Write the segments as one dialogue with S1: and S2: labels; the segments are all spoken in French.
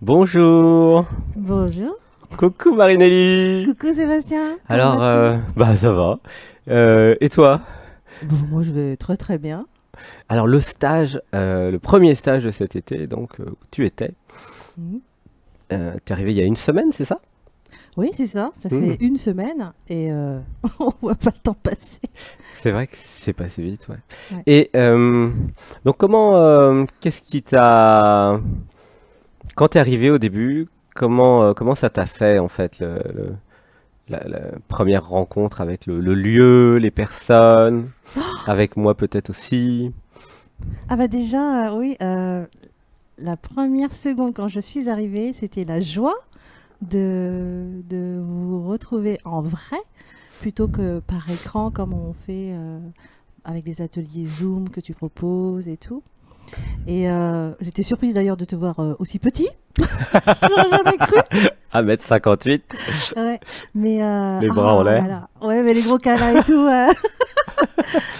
S1: Bonjour.
S2: Bonjour.
S1: Coucou Marinelli.
S2: Coucou Sébastien, comment
S1: Alors,
S2: vas-tu?
S1: bah ça va. Et toi?
S2: Bon, moi je vais très très bien.
S1: Alors le stage, le premier stage de cet été, donc où tu étais,
S2: Mhm.
S1: t'es arrivé il y a une semaine, c'est ça?
S2: Oui, c'est ça, ça
S1: Hmm.
S2: fait une semaine et on voit pas le temps passer.
S1: C'est vrai que c'est passé vite, ouais.
S2: Ouais.
S1: Et donc comment, qu'est-ce qui t'a, quand t'es arrivé au début, comment ça t'a fait en fait la première rencontre avec le lieu, les personnes, avec moi peut-être aussi.
S2: Ah bah déjà, oui, la première seconde quand je suis arrivée, c'était la joie de vous retrouver en vrai plutôt que par écran comme on fait avec les ateliers Zoom que tu proposes et tout. Et j'étais surprise d'ailleurs de te voir aussi petit. J'aurais jamais cru.
S1: 1,58 m,
S2: Ouais, mais
S1: les bras en
S2: ah
S1: l'air.
S2: là là, ouais, mais les gros câlins et tout.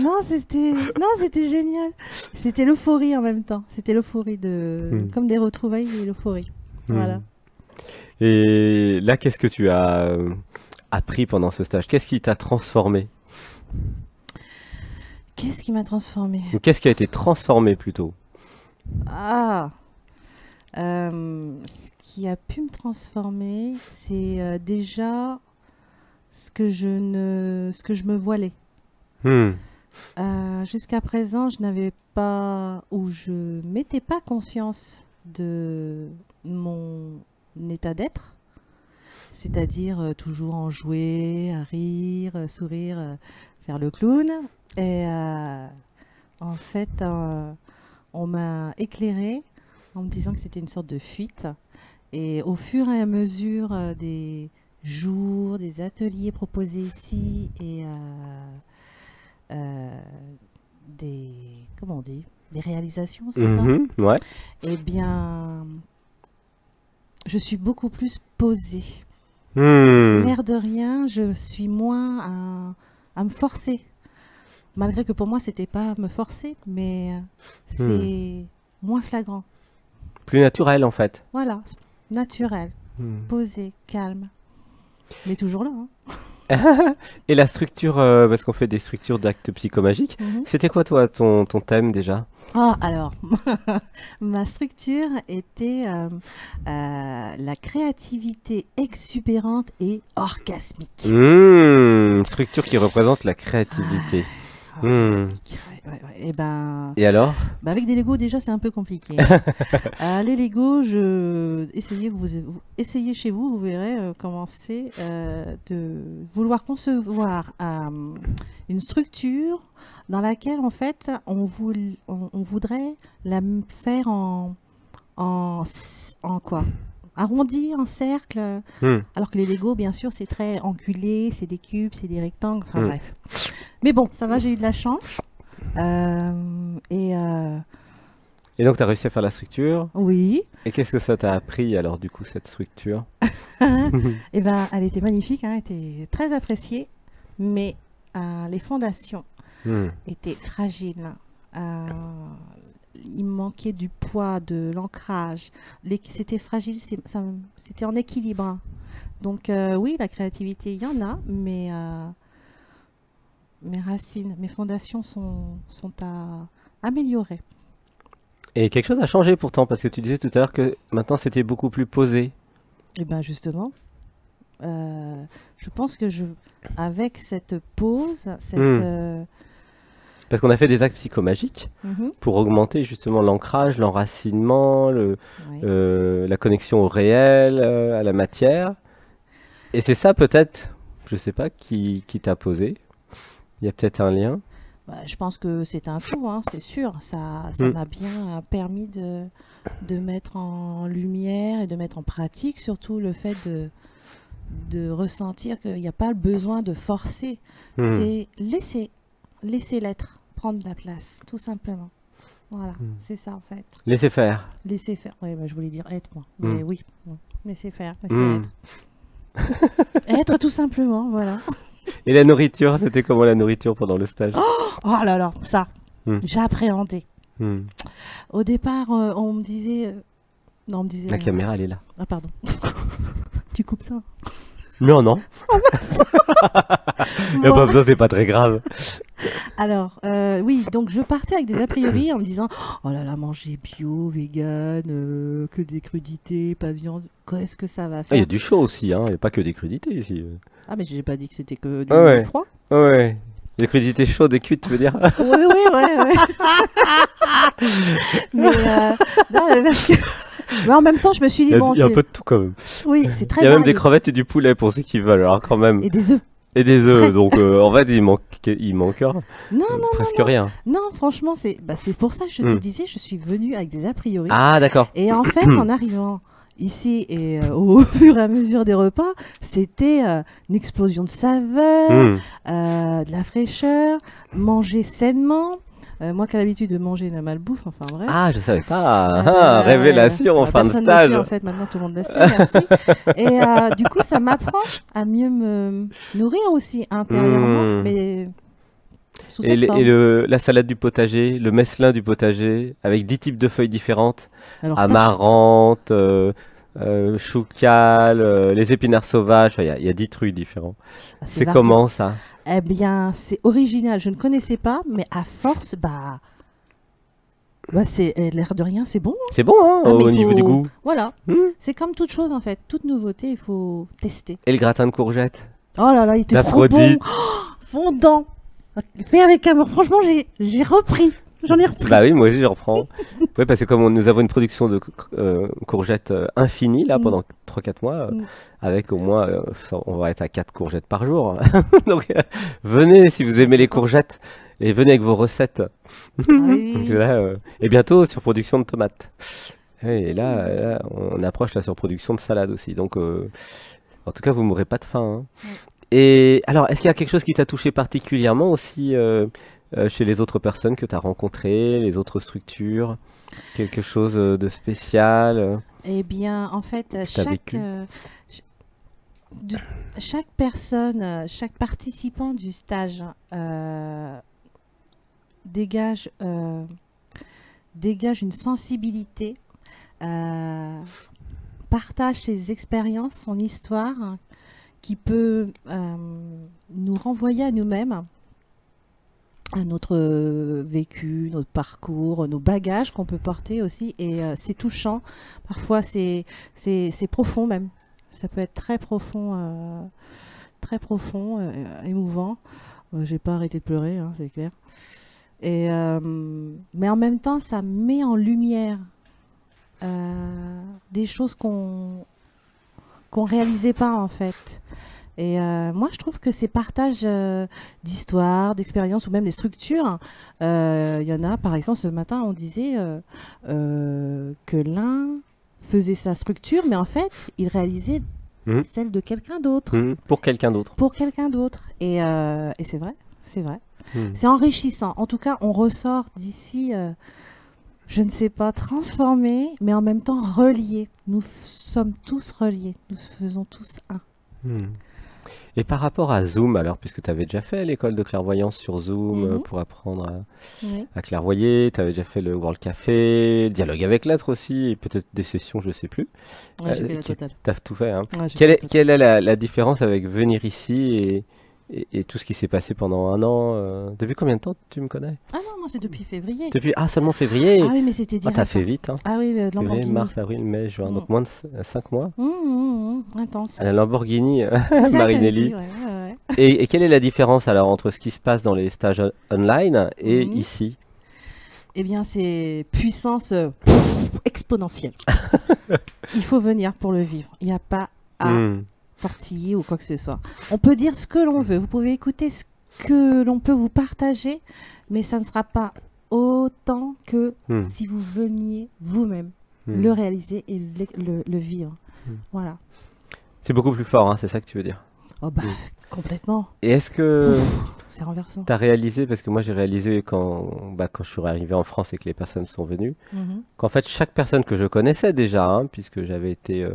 S2: Non, c'était génial. C'était l'euphorie en même temps. C'était l'euphorie
S1: Hmm.
S2: comme des retrouvailles et l'euphorie.
S1: Hmm.
S2: Voilà.
S1: Et là, qu'est-ce que tu as appris pendant ce stage? Qu'est-ce qui t'a transformé?
S2: Qu'est-ce qui m'a transformée?
S1: Ou qu'est-ce qui a été transformé plutôt?
S2: Ah, ce qui a pu me transformer, c'est déjà ce que je me voilais.
S1: Hmm.
S2: Jusqu'à présent, je n'avais pas ou je m'étais pas conscience de mon état d'être, c'est-à-dire toujours enjouer, à rire, sourire, faire le clown. Et en fait, on m'a éclairé en me disant que c'était une sorte de fuite. Et au fur et à mesure des jours, des ateliers proposés ici et euh, des, comment on dit, des réalisations, c'est ça?
S1: Mhm, ouais.
S2: Eh bien, je suis beaucoup plus posée.
S1: Hmm.
S2: L'air de rien, je suis moins à me forcer. Malgré que pour moi, c'était pas me forcer, mais
S1: Hmm.
S2: c'est moins flagrant.
S1: Plus naturel en fait.
S2: Voilà, naturel,
S1: Hmm.
S2: posé, calme, mais toujours là, hein.
S1: Et la structure, parce qu'on fait des structures d'actes psychomagiques,
S2: Mhm.
S1: c'était quoi toi ton thème déjà?
S2: Ah, alors, ma structure était la créativité exubérante et orgasmique.
S1: Une structure qui représente la créativité.
S2: Ah,
S1: Hmm.
S2: orgasmique, ouais, ouais, ouais. Et ben,
S1: Et alors?
S2: bah avec des Legos déjà c'est un peu compliqué, hein. Les Legos, essayez chez vous, vous verrez comment c'est de vouloir concevoir une structure dans laquelle en fait on voudrait faire en quoi? Arrondi, en cercle,
S1: Hmm.
S2: alors que les Legos, bien sûr, c'est très angulé, c'est des cubes, c'est des rectangles, enfin
S1: Hmm.
S2: bref. Mais bon, ça va, j'ai eu de la chance. Et
S1: Et donc, tu as réussi à faire la structure.
S2: oui,
S1: Et qu'est-ce que ça t'a appris alors, du coup, cette structure?
S2: et ben, elle était magnifique, hein, elle était très appréciée, mais les fondations
S1: Hmm.
S2: étaient fragiles. Euh, il manquait du poids, de l'ancrage. C'était fragile, c'était en équilibre. Donc oui, la créativité, il y en a, mais mes racines, mes fondations sont à améliorer.
S1: Et quelque chose a changé pourtant, parce que tu disais tout à l'heure que maintenant c'était beaucoup plus posé.
S2: Et bien justement, je pense que avec cette pause,
S1: Hmm. Parce qu'on a fait des actes psychomagiques
S2: Mhm,
S1: pour augmenter justement l'ancrage, l'enracinement,
S2: ouais.
S1: la connexion au réel, à la matière. Et c'est ça peut-être, je sais pas, qui t'a posé. Il y a peut-être un lien.
S2: Bah, je pense que c'est un tout, hein, c'est sûr. Ça
S1: Hmm.
S2: m'a bien permis de mettre en lumière et de mettre en pratique surtout le fait de ressentir qu'il n'y a pas le besoin de forcer.
S1: Hmm.
S2: C'est laisser l'être, prendre la place, tout simplement. Voilà,
S1: Hmm.
S2: c'est ça en fait.
S1: Laissez faire.
S2: Laisser faire. Oui, bah, je voulais dire être, moi.
S1: Hmm.
S2: Mais oui, ouais. Laisser faire, laisser
S1: Hmm.
S2: être. Être tout simplement, voilà.
S1: Et la nourriture, c'était comment la nourriture pendant le stage?
S2: Oh là là, ça,
S1: Hmm.
S2: j'ai appréhendé.
S1: Hmm.
S2: Au départ, on me disait, Non, on me disait.
S1: La caméra, elle est là.
S2: Ah, pardon. Tu coupes ça.
S1: Non, non. Il n'y a
S2: Bon.
S1: pas besoin, c'est pas très grave.
S2: Alors, oui, donc je partais avec des a priori en me disant oh là là, manger bio, vegan, que des crudités, pas de viande, qu'est-ce que ça va
S1: Ah, il y
S2: faire?
S1: a du chaud aussi, hein. Il n'y a pas que des crudités ici.
S2: Ah, mais j'ai pas dit que c'était que du
S1: Ah ouais.
S2: froid.
S1: Ouais. Des crudités chaudes et cuites, tu veux dire?
S2: Oui, oui, ouais. Mais, non, mais parce que... mais en même temps, je me suis dit, bon,
S1: Il y a un peu de tout quand même.
S2: oui, c'est très
S1: Il y a même des
S2: varié.
S1: crevettes et du poulet pour ceux qui veulent, alors quand même.
S2: Et des œufs.
S1: Et des œufs,
S2: Frais.
S1: donc en fait il manque
S2: Non,
S1: presque rien.
S2: non, franchement, c'est pour ça que je te
S1: Hmm.
S2: disais, je suis venue avec des a priori.
S1: Ah d'accord.
S2: Et en fait, en arrivant ici et au fur et à mesure des repas, c'était une explosion de saveurs,
S1: Hmm.
S2: de la fraîcheur, manger sainement. Moi qui ai l'habitude de manger la malbouffe, enfin bref.
S1: Ah je savais pas. Ah, révélation en fin de
S2: personne
S1: stage.
S2: ne le sait en fait, maintenant tout le monde le sait, merci. Et du coup, ça m'apprend à mieux me nourrir aussi intérieurement,
S1: Hmm.
S2: mais sous
S1: Et,
S2: cette forme.
S1: la salade du potager, le messelin du potager, avec 10 types de feuilles différentes,
S2: Alors ça,
S1: amarante, choucal, les épinards sauvages, enfin, il y a 10 trucs différents.
S2: c'est
S1: C'est
S2: varié.
S1: comment ça?
S2: Eh bien, c'est original. Je ne connaissais pas, mais à force, c'est l'air de rien, c'est bon.
S1: C'est bon hein,
S2: Ah, mais
S1: au
S2: il
S1: niveau du
S2: faut-
S1: goût.
S2: Voilà.
S1: Hmm.
S2: C'est comme toute chose en fait. Toute nouveauté, il faut tester.
S1: Et le gratin de courgettes?
S2: Oh là là, il était trop bon.
S1: D'Aphrodite.
S2: Fondant. Fait avec amour. Franchement, j'ai repris. J'en ai repris.
S1: Bah oui, moi aussi je reprends. Oui, parce que comme nous avons une production de courgettes infinie là
S2: Mm.
S1: pendant 3-4 mois,
S2: Mm.
S1: avec au moins, on va être à 4 courgettes par jour. Donc venez si vous aimez les courgettes et venez avec vos recettes.
S2: Ah oui.
S1: Donc là, et bientôt surproduction de tomates. Et là, on approche la surproduction de salade aussi. Donc en tout cas, vous mourrez pas de faim, hein.
S2: Ouais.
S1: Et alors, est-ce qu'il y a quelque chose qui t'a touché particulièrement aussi chez les autres personnes que tu as rencontrées, les autres structures? Quelque chose de spécial?
S2: Eh bien, en fait,
S1: t'as vécu
S2: ch- de- chaque personne, chaque participant du stage dégage, dégage une sensibilité, partage ses expériences, son histoire, hein, qui peut nous renvoyer à nous-mêmes, à notre vécu, notre parcours, nos bagages qu'on peut porter aussi. Et c'est touchant. Parfois, c'est profond même. Ça peut être très profond, émouvant. J'ai pas arrêté de pleurer, hein, c'est clair. Et, mais en même temps, ça met en lumière des choses qu'on réalisait pas en fait. Et moi, je trouve que ces partages d'histoires, d'expériences ou même des structures, il y en a, par exemple, ce matin, on disait que l'un faisait sa structure, mais en fait, il réalisait
S1: Mhm.
S2: celle de quelqu'un d'autre,
S1: Pour quelqu'un d'autre.
S2: pour quelqu'un d'autre. Et c'est vrai, c'est vrai.
S1: Mhm.
S2: C'est enrichissant. En tout cas, on ressort d'ici, je ne sais pas, transformés, mais en même temps reliés. Nous sommes tous reliés. Nous faisons tous un.
S1: Mhm. Et par rapport à Zoom, alors, puisque tu avais déjà fait l'école de clairvoyance sur Zoom
S2: Mhm.
S1: pour apprendre
S2: Oui.
S1: à clairvoyer, tu avais déjà fait le World Café, dialogue avec l'être aussi, et peut-être des sessions, je sais plus.
S2: Ouais, j'ai fait la
S1: qui-
S2: totale.
S1: T'as tout fait, hein.
S2: Ouais, j'ai
S1: Quelle
S2: fait la
S1: est,
S2: totale.
S1: quelle est la différence avec venir ici et tout ce qui s'est passé pendant un an depuis combien de temps tu me connais?
S2: Ah non, non, c'est depuis février.
S1: Depuis, seulement février?
S2: Ah oui, mais c'était
S1: Ah,
S2: direct.
S1: t'as fait
S2: Hein.
S1: vite, hein.
S2: Ah oui,
S1: Février,
S2: Lamborghini.
S1: mars, avril, mai, juin, donc
S2: Mm.
S1: moins de 5 mois.
S2: Intense.
S1: À la Lamborghini,
S2: C'est ça qu'elle
S1: Marinelli.
S2: dit, ouais, ouais.
S1: Et quelle est la différence alors entre ce qui se passe dans les stages online et
S2: Mhm.
S1: ici?
S2: Eh bien, c'est puissance exponentielle. Il faut venir pour le vivre. Il n'y a pas à
S1: Hmm.
S2: tortiller ou quoi que ce soit. On peut dire ce que l'on veut. Vous pouvez écouter ce que l'on peut vous partager, mais ça ne sera pas autant que
S1: Hmm.
S2: si vous veniez vous-même
S1: Hmm.
S2: le réaliser et le vivre.
S1: Hmm.
S2: Voilà.
S1: C'est beaucoup plus fort, hein, c'est ça que tu veux dire.
S2: Oh bah,
S1: Hmm.
S2: complètement.
S1: Et est-ce que
S2: C'est renversant.
S1: tu as réalisé, parce que moi j'ai réalisé quand je suis arrivé en France et que les personnes sont venues,
S2: Mhm.
S1: qu'en fait chaque personne que je connaissais déjà, hein, puisque j'avais été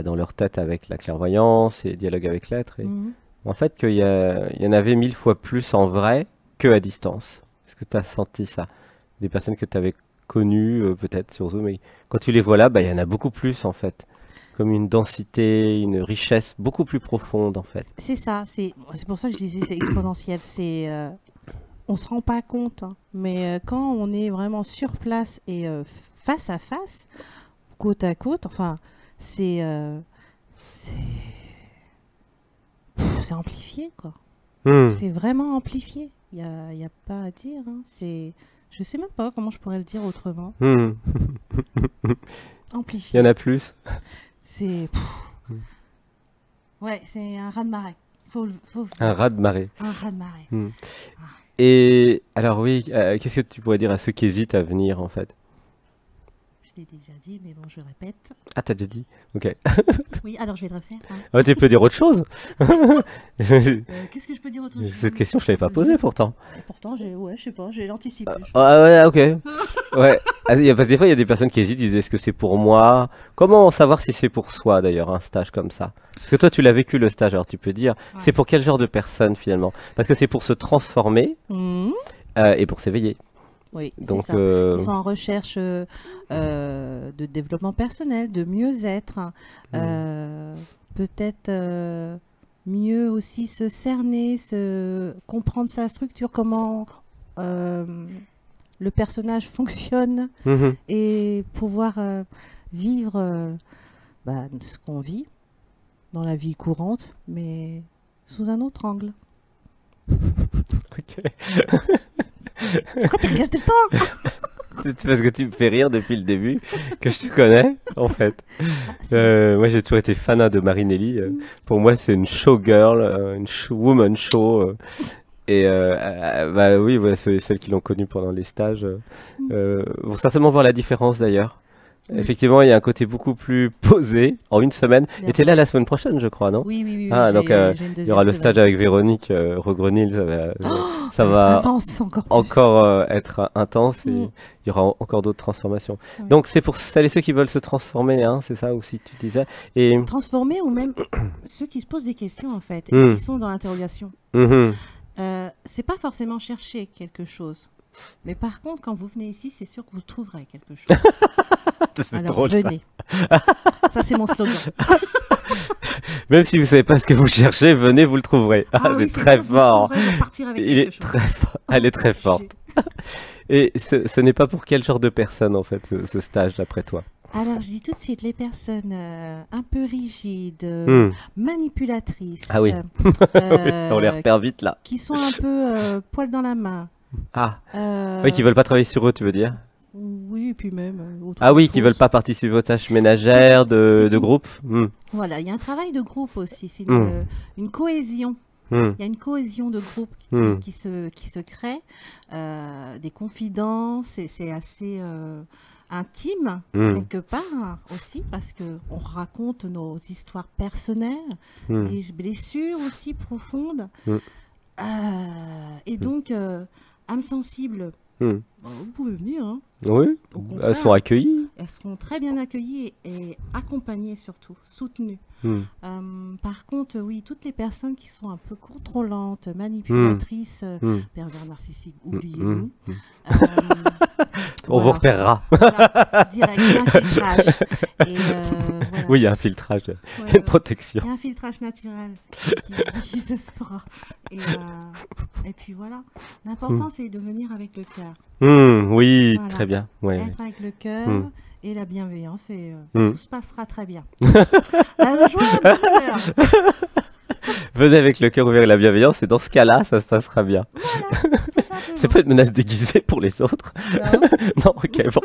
S1: dans leur tête avec la clairvoyance et dialogue avec l'être, et
S2: Mhm.
S1: en fait il y en avait 1000 fois plus en vrai que à distance. Est-ce que tu as senti ça? Des personnes que tu avais connus peut-être sur Zoom, mais quand tu les vois là, bah, il y en a beaucoup plus en fait. Comme une densité, une richesse beaucoup plus profonde en fait.
S2: C'est ça, c'est pour ça que je disais c'est exponentiel. On se rend pas compte, hein, mais quand on est vraiment sur place et face à face, côte à côte, enfin, c'est c'est amplifié, quoi.
S1: Hmm.
S2: C'est vraiment amplifié. Y a pas à dire, hein. Je sais même pas comment je pourrais le dire autrement.
S1: Hmm. Il y
S2: Amplifié.
S1: en a plus.
S2: C'est,
S1: Hmm.
S2: ouais, c'est un raz-de-marée. Faut
S1: Un raz-de-marée.
S2: un raz-de-marée.
S1: Hmm. Et alors oui, qu'est-ce que tu pourrais dire à ceux qui hésitent à venir en fait?
S2: Je l'ai déjà dit, mais bon, je répète.
S1: Ah, t'as déjà dit? Ok.
S2: Oui, alors je vais le refaire, hein.
S1: Ah, tu peux dire autre chose?
S2: Qu'est-ce que je peux dire autre chose?
S1: Cette question, je t'avais pas posée pourtant.
S2: Et pourtant, ouais, je sais pas, j'ai anticipé.
S1: Ah ouais, ok. Ouais. Ah, parce que des fois, il y a des personnes qui hésitent, ils disent est-ce que c'est pour moi? Comment savoir si c'est pour soi d'ailleurs, un stage comme ça? Parce que toi, tu l'as vécu le stage, alors tu peux dire,
S2: Ouais.
S1: c'est pour quel genre de personne finalement? Parce que c'est pour se transformer
S2: Mhm.
S1: et pour s'éveiller.
S2: Oui, c'est
S1: Donc,
S2: ça. Ils sont en recherche de développement personnel, de mieux-être, peut-être mieux aussi se cerner, comprendre sa structure, comment le personnage fonctionne
S1: mhm.
S2: et pouvoir vivre ce qu'on vit dans la vie courante, mais sous un autre angle.
S1: Ok.
S2: Pourquoi tu rigoles tout le temps?
S1: C'est parce que tu me fais rire depuis le début que je te connais, en fait. Moi, j'ai toujours été fanat de Marinelli. Pour moi, c'est une showgirl, une woman show. Bah oui, ouais, celles qui l'ont connue pendant les stages vont certainement voir la différence d'ailleurs.
S2: Oui.
S1: Effectivement, il y a un côté beaucoup plus posé en une semaine.
S2: Bien.
S1: Et t'es là la semaine prochaine, je crois, non?
S2: Oui, oui, oui, oui,
S1: Ah, donc
S2: j'ai une
S1: il y aura le
S2: deuxième
S1: stage
S2: semaine.
S1: avec Véronique Regrenil. Ça
S2: va être
S1: va
S2: intense encore plus.
S1: encore être intense et
S2: Mm.
S1: il y aura encore d'autres transformations.
S2: Oui.
S1: Donc c'est pour celles et ceux qui veulent se transformer, hein, c'est ça aussi tu disais. Et
S2: Transformer ou même ceux qui se posent des questions en fait et
S1: Mm.
S2: qui sont dans l'interrogation.
S1: Mhm.
S2: C'est pas forcément chercher quelque chose. Mais par contre, quand vous venez ici, c'est sûr que vous trouverez quelque chose.
S1: C'est
S2: Alors
S1: drôle, ça.
S2: venez. Ça, c'est mon slogan.
S1: Même si vous savez pas ce que vous cherchez, venez, vous le trouverez. Ah,
S2: oui,
S1: c'est très
S2: sûr, vous
S1: fort.
S2: trouverez, vous partirez avec
S1: Il
S2: quelque
S1: est
S2: chose.
S1: très fort. Elle est très forte. Et ce n'est pas pour quel genre de personne en fait ce stage d'après toi?
S2: Alors, je dis tout de suite, les personnes un peu rigides,
S1: Hmm.
S2: manipulatrices,
S1: Ah oui. On les repère vite là.
S2: qui sont un peu poil dans la main.
S1: Ah,
S2: euh,
S1: oui, qui veulent pas travailler sur eux, tu veux dire?
S2: Oui, et puis même autre
S1: Ah oui, qui veulent
S2: chose.
S1: pas participer aux tâches ménagères
S2: C'est
S1: de
S2: tout.
S1: groupe. Hmm.
S2: Voilà, il y a un travail de groupe aussi, c'est
S1: Mm.
S2: une cohésion.
S1: Hmm.
S2: Il y a une cohésion de groupe
S1: Mm.
S2: qui se crée, des confidences, et c'est assez intime
S1: Mm.
S2: quelque part aussi, parce qu'on raconte nos histoires personnelles,
S1: Hmm.
S2: des blessures aussi profondes.
S1: Mm.
S2: Et donc, âme sensible,
S1: Hmm.
S2: vous pouvez venir, hein.
S1: Oui,
S2: Au
S1: elles
S2: contraire.
S1: sont accueillies.
S2: Elles seront très bien accueillies et accompagnées surtout, soutenues.
S1: Hmm.
S2: Par contre, oui, toutes les personnes qui sont un peu contrôlantes, manipulatrices,
S1: Hmm.
S2: pervers narcissiques,
S1: Hmm.
S2: oubliez-nous.
S1: Hmm.
S2: Euh,
S1: On vous
S2: voilà,
S1: repérera.
S2: voilà, direct, il y a un filtrage. Et, voilà.
S1: Oui, il y a un filtrage,
S2: Ouais,
S1: une
S2: ouais.
S1: protection.
S2: Il y a un filtrage naturel qui se fera. Et puis voilà. L'important, c'est de venir avec le cœur.
S1: Hmm, oui,
S2: Voilà.
S1: très bien. Ouais, ouais.
S2: Être avec le cœur
S1: Mm.
S2: et la bienveillance, et
S1: Mm.
S2: tout se passera très bien. La joie, la bonheur.
S1: Venez avec le cœur ouvert et la bienveillance, et dans ce cas-là, ça se passera bien.
S2: Voilà, tout simplement.
S1: C'est pas une menace déguisée pour les autres.
S2: Non.
S1: Non, ok, bon.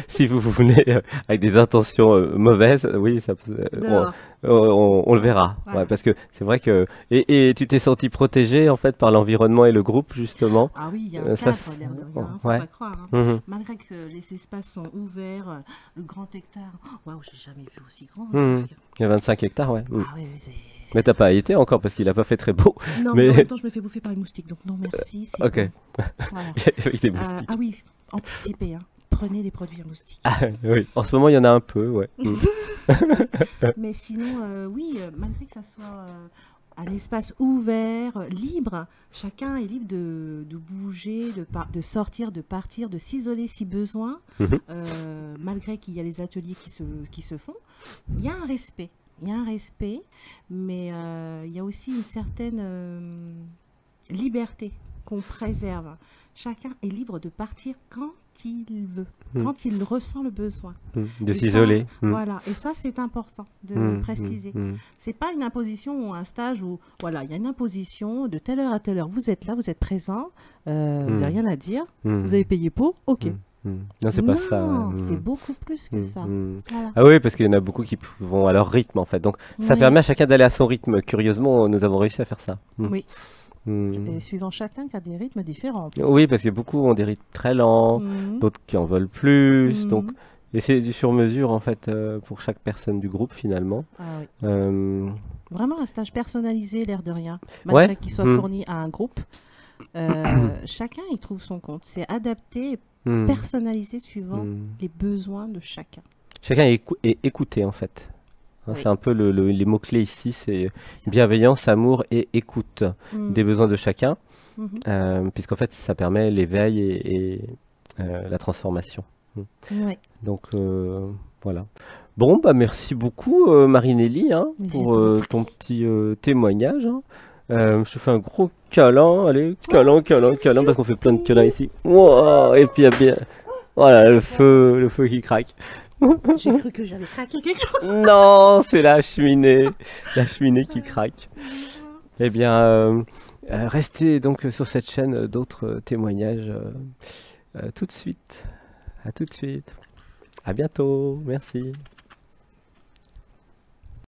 S1: Si vous venez avec des intentions mauvaises, oui, ça peut,
S2: Dehors.
S1: on le verra.
S2: Voilà.
S1: Ouais, parce que c'est vrai que. Et tu t'es senti protégé en fait par l'environnement et le groupe, justement.
S2: Ah oui, il y a un
S1: Ça,
S2: cadre,
S1: c'est-
S2: l'air de rien, hein, faut
S1: ouais.
S2: pas croire. Hein.
S1: Mhm.
S2: Malgré que les espaces sont ouverts, le grand hectare, waouh, j'ai jamais vu aussi grand.
S1: Mhm. Il y a 25 hectares, ouais. Mhm.
S2: Ah oui, oui, c'est...
S1: Mais t'as pas été encore parce qu'il a pas fait très beau.
S2: Non,
S1: mais-
S2: mais en même temps, je me fais bouffer par les moustiques, donc non, merci. C'est
S1: ok.
S2: bon. Voilà.
S1: Avec des moustiques.
S2: Ah oui, anticipez, hein. Prenez des produits à moustiques.
S1: Ah, oui, en ce moment il y en a un peu, ouais. Mhm.
S2: Mais sinon, oui, malgré que ça soit un espace ouvert, libre. Chacun est libre de bouger, de sortir, de partir, de s'isoler si besoin,
S1: Mhm.
S2: malgré qu'il y a les ateliers qui se font. Il y a un respect. Il y a un respect, mais il y a aussi une certaine liberté qu'on préserve. Chacun est libre de partir quand il veut,
S1: Mm.
S2: quand il ressent le besoin.
S1: De
S2: Et ça,
S1: s'isoler.
S2: voilà. Et ça, c'est important de préciser.
S1: Mm.
S2: C'est pas une imposition ou un stage où, voilà, il y a une imposition de telle heure à telle heure. Vous êtes là, vous êtes présent, vous n'avez rien à dire,
S1: Mm.
S2: vous avez payé pour, ok.
S1: Non, c'est pas ça.
S2: Non,
S1: Mm.
S2: c'est beaucoup plus que ça. Voilà.
S1: Ah oui, parce qu'il y en a beaucoup qui vont à leur rythme en fait. Donc ça
S2: Oui.
S1: permet à chacun d'aller à son rythme. Curieusement, nous avons réussi à faire ça.
S2: Oui.
S1: Mm.
S2: Et suivant chacun qui a des rythmes différents. en plus.
S1: Oui, parce que beaucoup ont des rythmes très lents,
S2: Mhm.
S1: d'autres qui en veulent plus.
S2: Mhm.
S1: Donc, et c'est du sur-mesure en fait pour chaque personne du groupe finalement.
S2: Ah oui.
S1: Euh,
S2: Vraiment un stage personnalisé, l'air de rien, malgré
S1: Ouais.
S2: qu'il soit
S1: Mm.
S2: fourni à un groupe. Chacun y trouve son compte. C'est adapté,
S1: mm,
S2: personnalisé suivant
S1: mm.
S2: les besoins de chacun.
S1: Chacun est, est écouté en fait. Hein,
S2: Oui.
S1: c'est un peu les mots-clés ici, c'est
S2: C'est ça.
S1: bienveillance, amour et écoute
S2: Mm.
S1: des besoins de chacun,
S2: Mhm.
S1: puisqu'en fait ça permet l'éveil et la transformation.
S2: Ouais.
S1: Donc voilà. Bon, bah merci beaucoup Marinelli hein,
S2: Mais
S1: pour
S2: je t'en prie.
S1: ton petit témoignage. Hein. Je te fais un gros câlin, allez, câlin, câlin, câlin, parce qu'on fait plein de câlins ici. Wow, et puis il y a bien, voilà, le feu qui craque.
S2: J'ai cru que j'avais craqué quelque chose.
S1: Non, c'est la cheminée qui craque. Eh bien, restez donc sur cette chaîne d'autres témoignages tout de suite. À tout de suite. À bientôt. Merci.